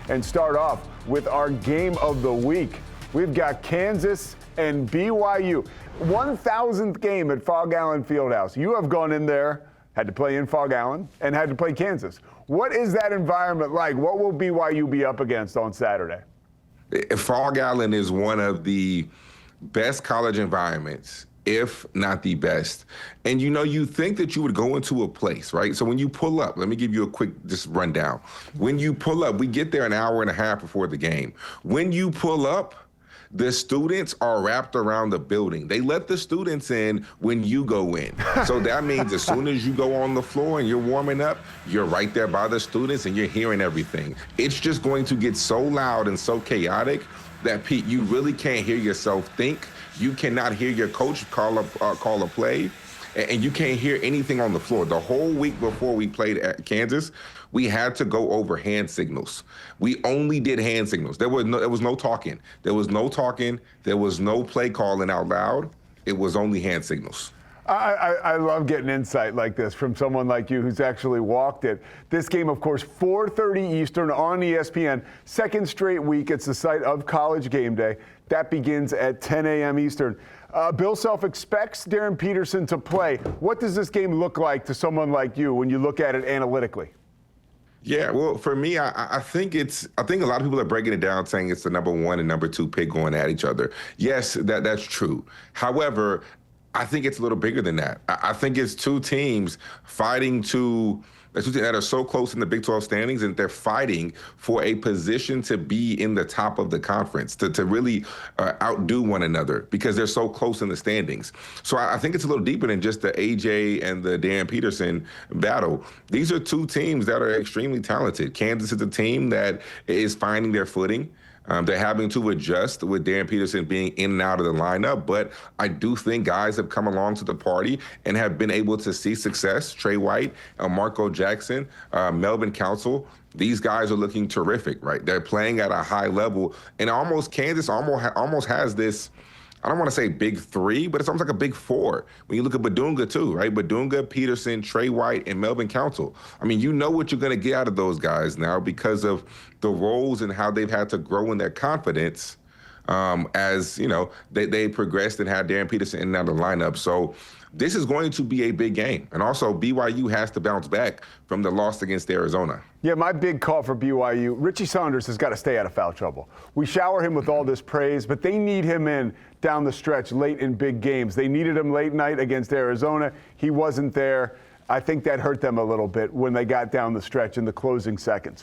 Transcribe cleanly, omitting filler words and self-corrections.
and start off with our game of the week. We've got Kansas and BYU. 1,000th game at Fog Allen Fieldhouse. You have gone in there, had to play in Fog Allen, and had to play Kansas. What is that environment like? What will BYU be up against on Saturday? Fog Allen is one of the best college environments, if not the best. And you think that you would go into a place, right? So when you pull up, let me give you a quick just rundown. When you pull up, we get there an hour and a half before the game. When you pull up, the students are wrapped around the building. They let the students in when you go in. So that means as soon as you go on the floor and you're warming up, you're right there by the students and you're hearing everything. It's just going to get so loud and so chaotic that, Pete, you really can't hear yourself think. You cannot hear your coach call a play, and you can't hear anything on the floor. The whole week before we played at Kansas, we had to go over hand signals. We only did hand signals. There was no talking. There was no talking. There was no play calling out loud. It was only hand signals. I love getting insight like this from someone like you who's actually walked it. This game, of course, 4:30 Eastern on ESPN. Second straight week, it's the site of College Game Day. That begins at 10 a.m. Eastern. Bill Self expects Darren Peterson to play. What does this game look like to someone like you when you look at it analytically? Yeah, well, for me, I think a lot of people are breaking it down saying it's the number one and number two pick going at each other. Yes, that's true. However, I think it's a little bigger than that. I think it's two teams fighting that are so close in the Big 12 standings, and they're fighting for a position to be in the top of the conference, to really outdo one another because they're so close in the standings. So I think it's a little deeper than just the AJ and the Dan Peterson battle. These are two teams that are extremely talented. Kansas is a team that is finding their footing. They're having to adjust with Darren Peterson being in and out of the lineup, but I do think guys have come along to the party and have been able to see success. Trey White, Marco Jackson, Melvin Council, these guys are looking terrific, right? They're playing at a high level, and Kansas almost has this, I don't want to say big three, but it's almost like a big four. When you look at Badunga too, right? Badunga, Peterson, Trey White, and Melvin Council. I mean, you know what you're going to get out of those guys now because of the roles and how they've had to grow in their confidence as, they progressed and had Darren Peterson in and out of the lineup. So this is going to be a big game. And also, BYU has to bounce back from the loss against Arizona. Yeah, my big call for BYU, Richie Saunders has got to stay out of foul trouble. We shower him with all this praise, but they need him in down the stretch late in big games. They needed him late night against Arizona. He wasn't there. I think that hurt them a little bit when they got down the stretch in the closing seconds.